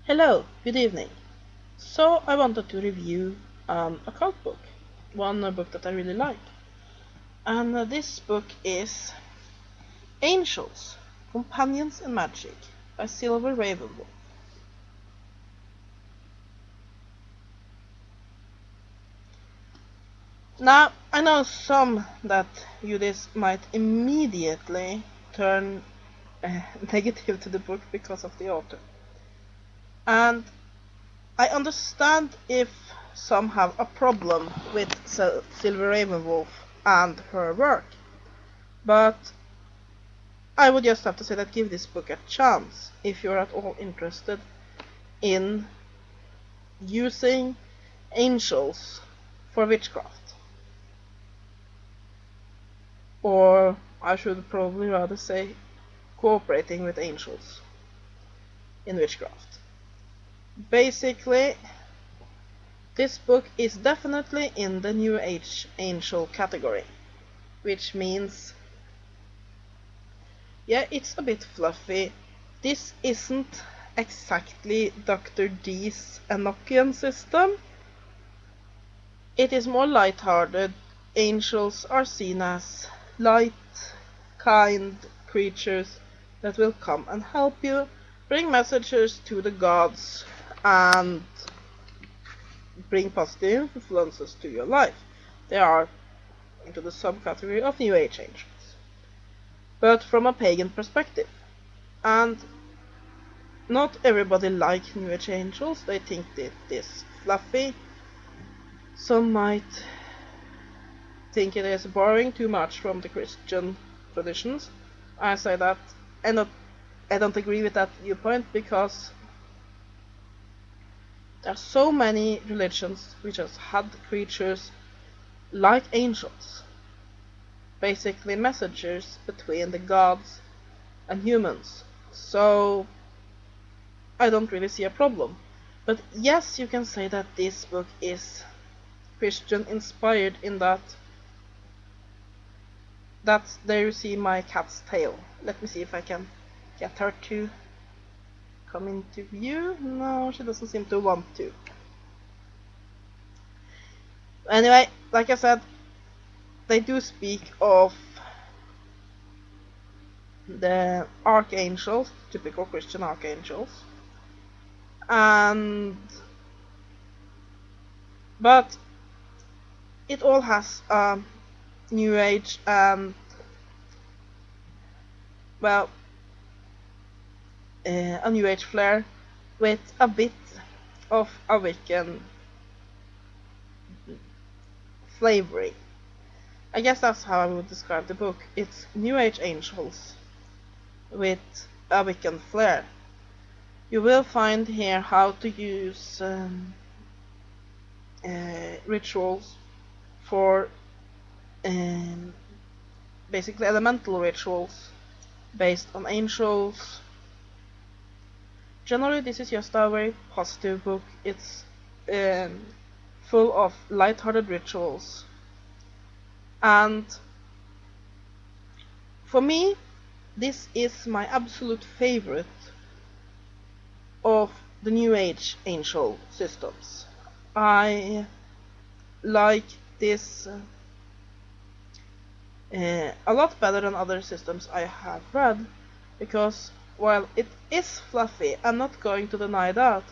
Hello, good evening. So I wanted to review a cult book, one book that I really like. And this book is Angels, Companions in Magic by Silver RavenWolf. Now, I know some that you this might immediately turn negative to the book because of the author. And I understand if some have a problem with Silver RavenWolf and her work, but I would just have to say that give this book a chance if you're at all interested in using angels for witchcraft. Or I should probably rather say cooperating with angels in witchcraft. Basically, this book is definitely in the New Age angel category, which means, yeah, it's a bit fluffy. This isn't exactly Dr. D's Enochian system. It is more light-hearted. Angels are seen as light, kind creatures that will come and help you, bring messages to the gods, and bring positive influences to your life. They are into the subcategory of New Age angels, but from a pagan perspective. And not everybody likes New Age angels. They think that it is fluffy. Some might think it is borrowing too much from the Christian traditions. I say that I don't agree with that viewpoint, because there are so many religions which have had creatures like angels, basically messengers between the gods and humans. So I don't really see a problem. But yes, you can say that this book is Christian inspired in that that's there you see my cat's tail. Let me see if I can get her to come into view. No, she doesn't seem to want to. Anyway, like I said, they do speak of the archangels, typical Christian archangels, and but it all has New Age and, well, a New Age flair with a bit of a Wiccan flavoring. I guess that's how I would describe the book. It's New Age angels with a Wiccan flair. You will find here how to use rituals for basically elemental rituals based on angels. Generally, this is just a very positive book. It's full of light-hearted rituals, and for me, this is my absolute favorite of the New Age angel systems. I like this a lot better than other systems I have read, because while it is fluffy, I'm not going to deny that,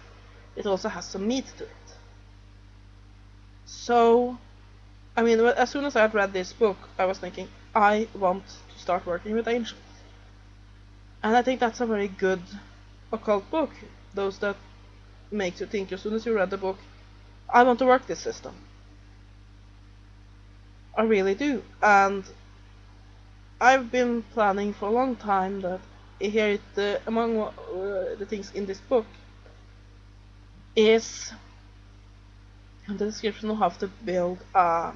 it also has some meat to it. So, I mean, as soon as I had read this book, I was thinking, I want to start working with angels. And I think that's a very good occult book. Those that makes you think as soon as you read the book, I want to work this system. I really do. And I've been planning for a long time that here among the things in this book is the description of how to build a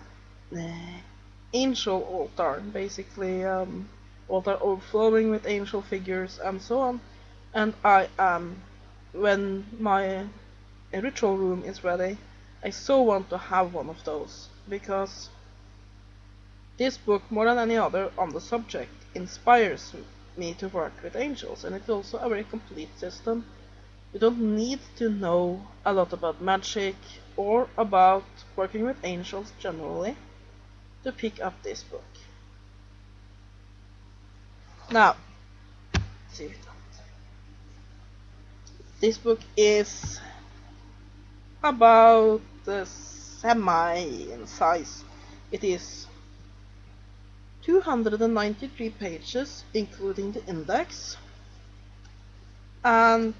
angel altar, basically altar overflowing with angel figures and so on. And I am, when my ritual room is ready, I so want to have one of those, because this book, more than any other on the subject, inspires me to work with angels, and it's also a very complete system You don't need to know a lot about magic or about working with angels generally to pick up this book. Now, let's see. This book is about semi in size. It is 293 pages, including the index. And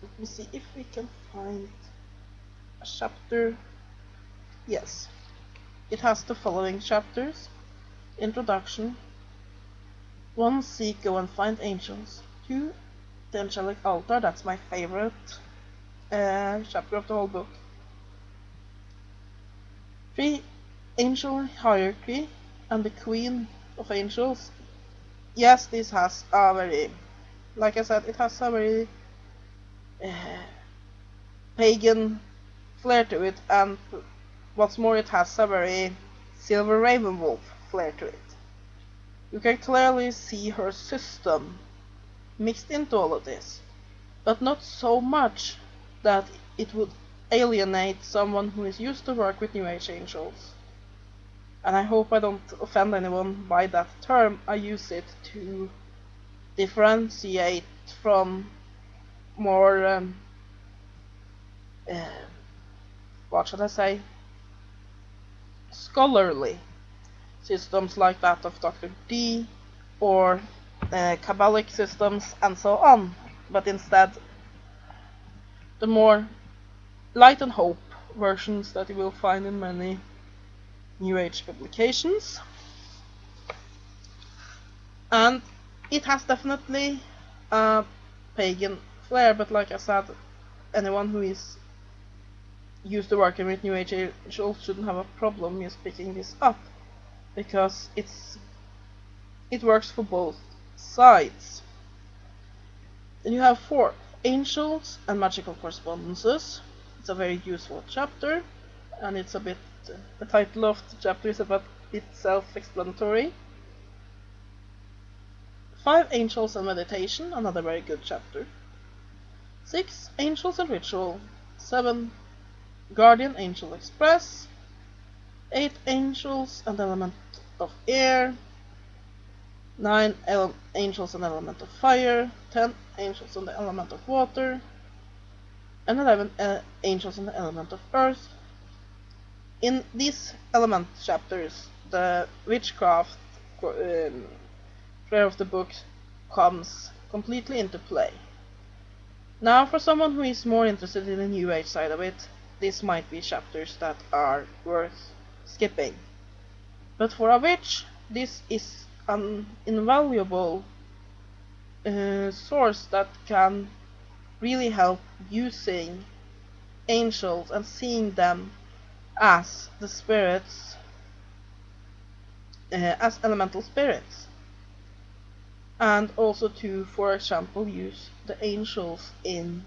let me see if we can find a chapter. Yes, it has the following chapters: Introduction, 1. Seek, go and find angels. 2. The Angelic Altar, that's my favorite chapter of the whole book. 3. Angel Hierarchy and the Queen of Angels. Yes, this has a very, like I said, it has a very pagan flair to it, and what's more, it has a very Silver RavenWolf flair to it. You can clearly see her system mixed into all of this, but not so much that it would alienate someone who is used to work with New Age angels. And I hope I don't offend anyone by that term. I use it to differentiate from more, what should I say, scholarly systems like that of Dr. D or Kabbalic systems and so on, but instead the more light and hope versions that you will find in many New Age publications. And it has definitely a pagan flair, but like I said, anyone who is used to working with New Age angels shouldn't have a problem just picking this up, because it works for both sides. Then you have 4. Angels and Magical Correspondences. It's a very useful chapter, and it's a bit, the title of the chapter is a bit self-explanatory. 5. Angels and Meditation, another very good chapter. 6. Angels and Ritual. 7. Guardian Angel Express. 8. Angels and Element of Air. 9. Angels and Element of Fire. 10. Angels and the Element of Water. And 11. Angels and the Element of Earth. In these element chapters, the Witchcraft prayer of the book comes completely into play. Now, for someone who is more interested in the New Age side of it, this might be chapters that are worth skipping. But for a witch, this is an invaluable source that can really help using angels and seeing them as the spirits, as elemental spirits. And also to, for example, use the angels in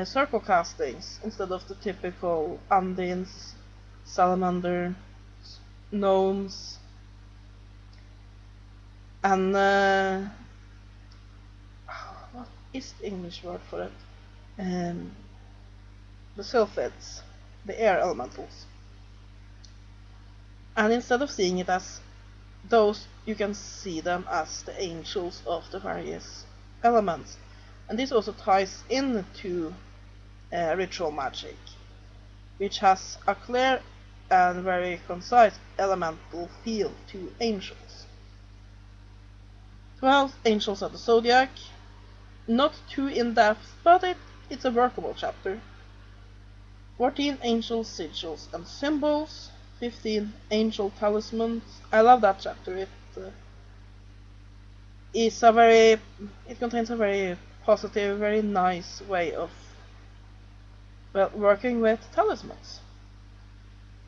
circle castings instead of the typical undines, salamander, gnomes, and what is the English word for it? The sylphids, the air elementals. And instead of seeing it as those, you can see them as the angels of the various elements. And this also ties into ritual magic, which has a clear and very concise elemental feel to angels. 12. Angels of the Zodiac. Not too in-depth, but it's a workable chapter. 14. Angels, Sigils and Symbols. 15. Angel Talismans. I love that chapter. It contains a very positive, very nice way of working with talismans.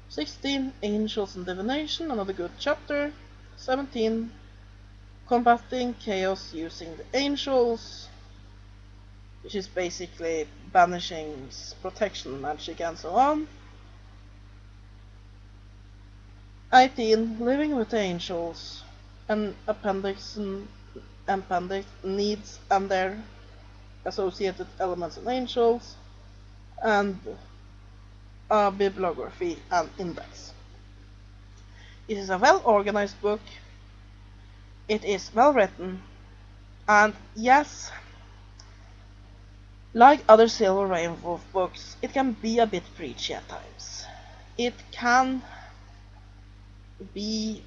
16. Angels and Divination, another good chapter. 17. Combating Chaos using the Angels, which is basically banishing protection magic and so on. 18. Living with the Angels, and appendix needs and their associated elements and angels, and a bibliography and index. It is a well-organized book, it is well written, and yes, like other Silver RavenWolf books, it can be a bit preachy at times. It can be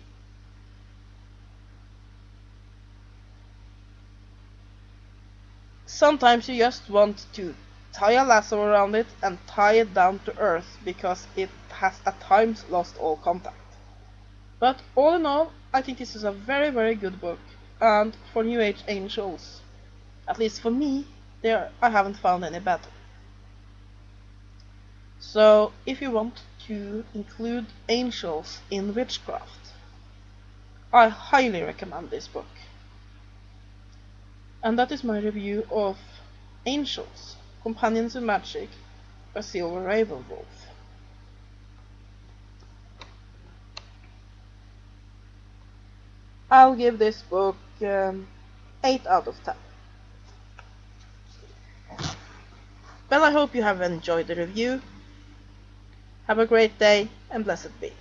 sometimes you just want to tie a lasso around it and tie it down to earth because it has at times lost all contact. But all in all, I think this is a very, very good book, and for New Age angels, at least for me, I haven't found any better. So if you want to include angels in Witchcraft, I highly recommend this book. And that is my review of Angels, Companions of Magick by Silver RavenWolf. I'll give this book 8 out of 10. Well, I hope you have enjoyed the review. Have a great day and blessed be.